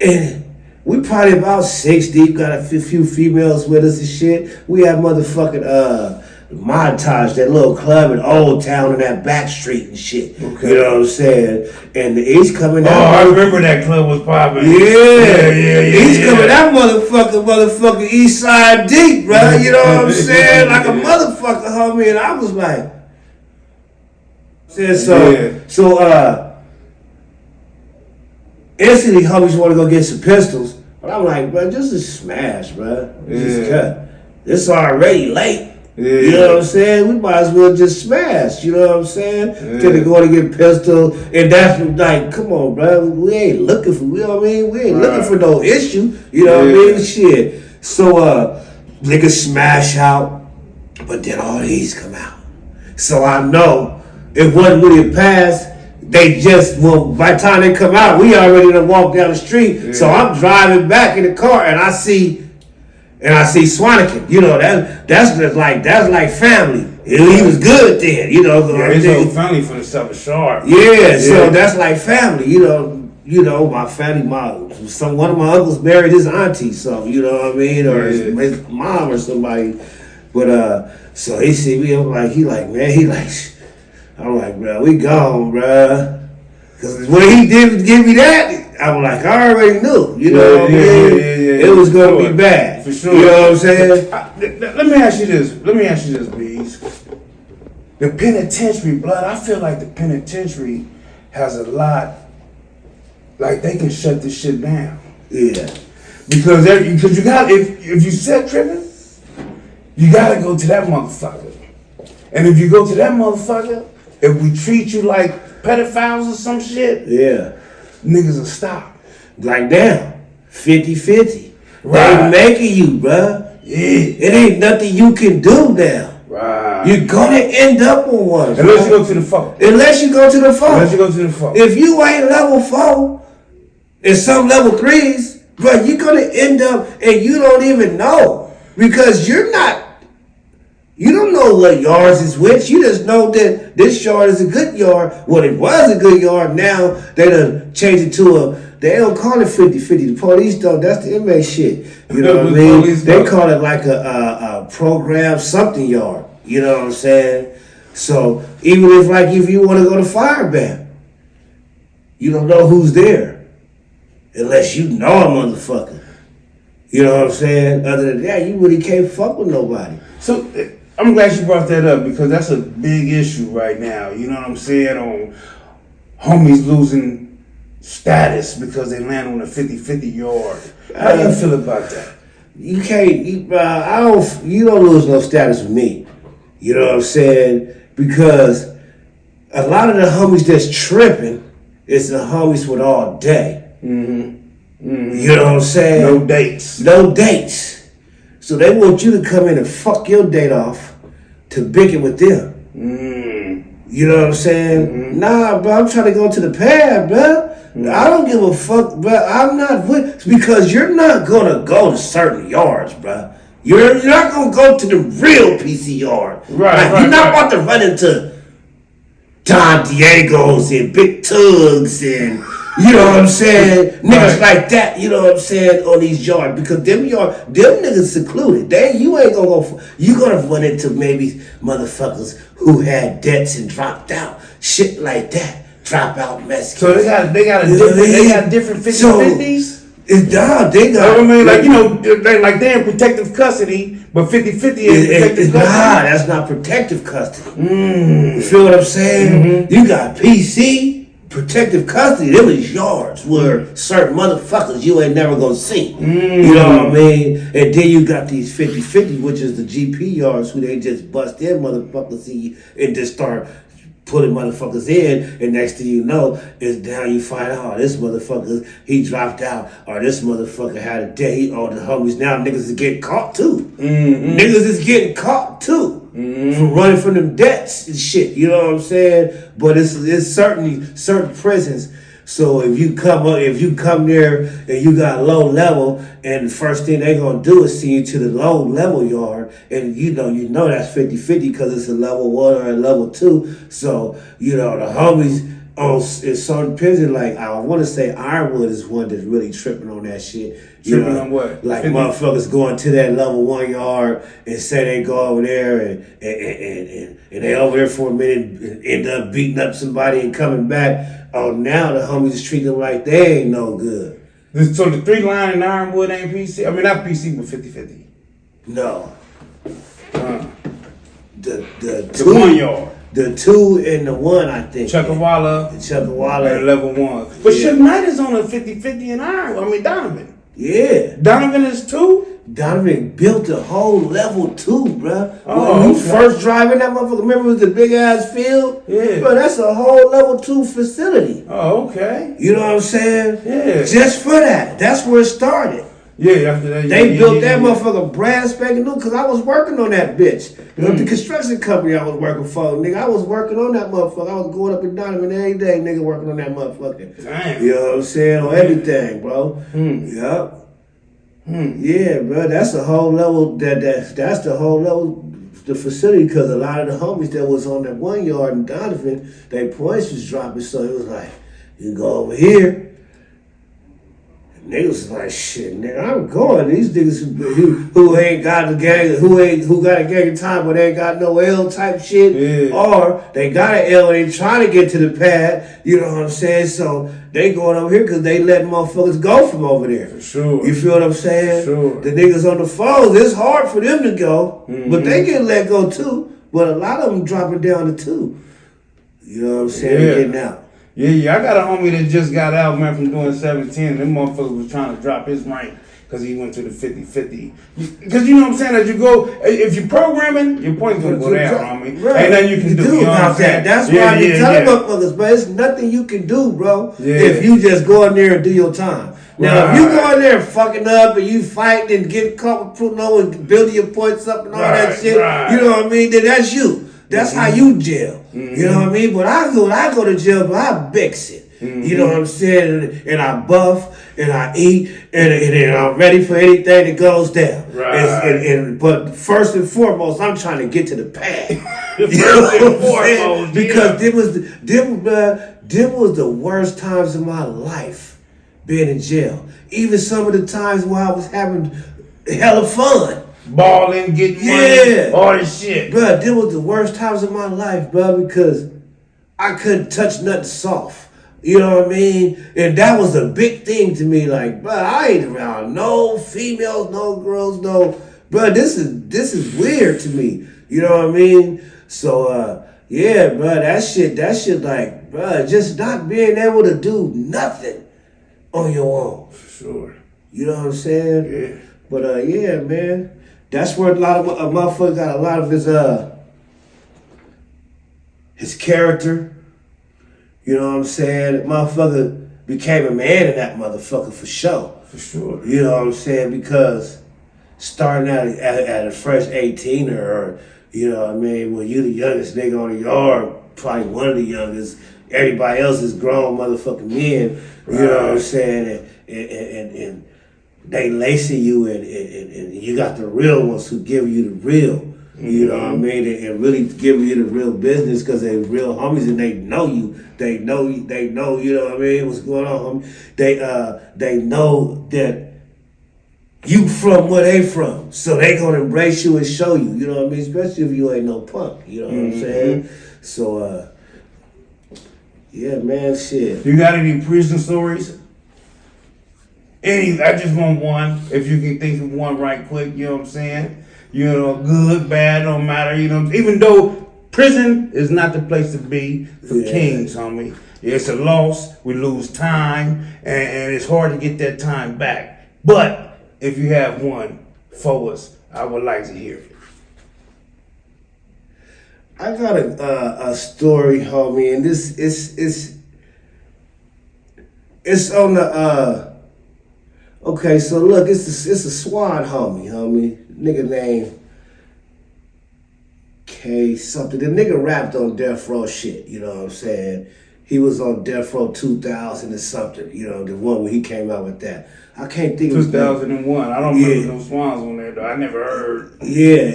And we probably about 6 deep, got a few females with us and shit. We had motherfucking Montage, that little club in Old Town in that back street and shit. Okay. You know what I'm saying? And he's coming out. Oh, I remember that club was popping. Yeah. He's coming out motherfucking East Side deep, bro. You know what I'm saying? Like a motherfucker, homie. And I was like, instantly homies want to go get some pistols. But I'm like, bro, just a smash, bro. Just cut. It's already late. Yeah. You know what I'm saying? We might as well just smash. You know what I'm saying? Instead of going to get pistol. And that's like, come on, bro. We ain't looking for, you know what I mean? We ain't looking for no issue. You know what I mean? Shit. So, niggas smash out. But then all these come out. So I know it wasn't really a pass. They just, by the time they come out, we already done walked down the street. Yeah. So I'm driving back in the car and I see Swanigan. You know, that's like family. He was good then, you know. Yeah, his whole family from the Southern Sharp. Yeah, so that's like family, you know, my family, one of my uncles married his auntie, so you know what I mean, or his mom or somebody. But so he see me, I'm like, I'm like, bro, we gone, bro. Cause when he did give me that, I'm like, I already knew, you know what I mean? It was gonna be bad. For sure. You know what I'm saying? Let me ask you this, Bees. The penitentiary, blood, I feel like the penitentiary has a lot, like they can shut this shit down. Yeah. Because you got, if you set tripping, you gotta go to that motherfucker. And if you go to that motherfucker, if we treat you like pedophiles or some shit, niggas will stop. Like damn, 50-50. Right. They making you, bruh. Yeah. It ain't nothing you can do now. Right. You're gonna end up on one. Unless you go to the phone. If you ain't level 4 and some level 3s, bruh, you're gonna end up and you don't even know. Because you don't know what yards is which. You just know that this yard is a good yard. Well, it was a good yard. Now they done changed it to they don't call it 50-50. The police don't. That's the inmate shit. You know what I mean? They call it like a program something yard. You know what I'm saying? So even if you want to go to fire ban, you don't know who's there unless you know a motherfucker. You know what I'm saying? Other than that, you really can't fuck with nobody. So I'm glad you brought that up because that's a big issue right now. You know what I'm saying? On homies losing status because they land on a 50-50 yard. How do you feel about that? You can't. You don't lose no status with me. You know what I'm saying? Because a lot of the homies that's tripping is the homies with all day. You know what I'm saying? No dates. So they want you to come in and fuck your date off to bicker with them. You know what I'm saying? Nah, bro, I'm trying to go to the pad, bro. I don't give a fuck, bro. I'm not with, because you're not gonna go to certain yards, bro. You're not gonna go to the real PC yard. You're not about to run into Don Diego's and Big Tugs and you know what I'm saying? Niggas like that, you know what I'm saying, on these yards. Because them niggas secluded. You ain't gonna go, you gonna run into maybe motherfuckers who had debts and dropped out. Shit like that. Drop out Mexicans. So they got different 50-50s? It's done. They got. I mean, like, you know, they're in protective custody, but 50-50 is protective custody. Nah, that's not protective custody. You feel what I'm saying? You got PC, protective custody. Them is yards where certain motherfuckers you ain't never gonna see. You know what I mean? And then you got these 50-50, which is the GP yards, who they just bust in motherfuckers and just start putting motherfuckers in, and next thing you know, is down you find out, this motherfucker, he dropped out, or this motherfucker had a day, or the homies, now niggas is getting caught too. Niggas is getting caught too. For running from them debts and shit, you know what I'm saying? But it's certainly certain prisons. So if you come there and you got low level, and the first thing they gonna do is send you to the low level yard, and you know that's 50-50 because it's a level 1 or a level 2. So you know the homies in certain prison, like I want to say Ironwood is one that's really tripping on that shit. Tripping on what? Like motherfuckers going to that level 1 yard and say they go over there and they over there for a minute and end up beating up somebody and coming back. Oh, now the homies is treating them like they ain't no good. So the 3 line in Ironwood ain't PC? I mean, not PC, but 50-50. No. The 2, 1 yard. The 2 and the 1, I think. Chuckawalla. Chuckawalla. And level 1. But Suge Knight is on a 50-50 in Ironwood. I mean, Donovan. Yeah. Donovan is 2? Donovan built a whole level 2, bruh. Oh, when you okay. first driving that motherfucker, remember it was the big ass field? Yeah. Bro, that's a whole level 2 facility. Oh, okay. You know what I'm saying? Yeah. Just for that. That's where it started. Yeah, after that. They built that motherfucker brand spanking new because I was working on that bitch. The construction company I was working for, nigga, I was working on that motherfucker. I was going up and down every day, nigga, working on that motherfucker. Damn. You know what I'm saying? On everything, bro. Yup. Yeah, bro, that's the whole level. That's the whole level, the facility. Because a lot of the homies that was on that 1 yard in Donovan, their points was dropping. So it was like, you go over here. Niggas was like, shit, nigga, I'm going. These niggas who ain't got the gang, who got a gang of time, but they ain't got no L type shit, or they got an L and they trying to get to the pad. You know what I'm saying? So they going over here because they let motherfuckers go from over there. For sure. You feel what I'm saying? For sure. The niggas on the phones, it's hard for them to go, but they get let go too. But a lot of them dropping down to 2. You know what I'm saying? Yeah. Getting out. Yeah, I got a homie that just got out, man, from doing 17. Them motherfuckers was trying to drop his rank because he went to the 50-50. Because you know what I'm saying? As you go, if you're programming, your points going to go down, homie. Right. Ain't nothing you can do. You know about that. That's why I be telling motherfuckers, bro, it's nothing you can do, bro, if you just go in there and do your time. Now, if you go in there fucking up and you fight and get caught with and building your points up and all that shit, you know what I mean, then that's you. That's how you jail. You know what I mean? But I go to jail, but I mix it. You know what I'm saying? And I buff and I eat and I'm ready for anything that goes down. But first and foremost, I'm trying to get to the pad. You know what I'm saying? Because them was the worst times of my life being in jail. Even some of the times where I was having hella fun. Balling, getting money, all this shit. Bro, this was the worst times of my life, bro, because I couldn't touch nothing soft. You know what I mean? And that was a big thing to me. Like, bro, I ain't around no females, no girls, no. Bro, this is weird to me. You know what I mean? So, yeah, bro, that shit, like, bro, just not being able to do nothing on your own. For sure. You know what I'm saying? Yeah. But, yeah, man. That's where a lot of a motherfucker got a lot of his character. You know what I'm saying? The motherfucker became a man in that motherfucker for sure. For sure. You know what I'm saying? Because starting out at a fresh 18 or you know what I mean, when you the youngest nigga on the yard, probably one of the youngest, everybody else is grown motherfucking men. You know what I'm saying? And they lacing you and you got the real ones who give you the real. You know what I mean? And really give you the real business because they real homies and they know you. They know, you know what I mean? What's going on, homie? They know that you from where they from. So they gonna embrace you and show you. You know what I mean? Especially if you ain't no punk. You know what I'm saying? So, yeah, man, shit. You got any prison stories? I just want one. If you can think of one right quick, you know what I'm saying? You know, good, bad, don't matter. You know, even though prison is not the place to be for kings, homie. It's a loss. We lose time, and it's hard to get that time back. But if you have one for us, I would like to hear it. I got a story, homie, and this it's on the Okay, so look, it's a SWAT homie, nigga named K something. The nigga rapped on Death Row shit, you know what I'm saying? He was on Death Row 2000 or something, you know, the one where he came out with that. I can't think of 2001. I don't remember no Swans on there though. I never heard. Yeah.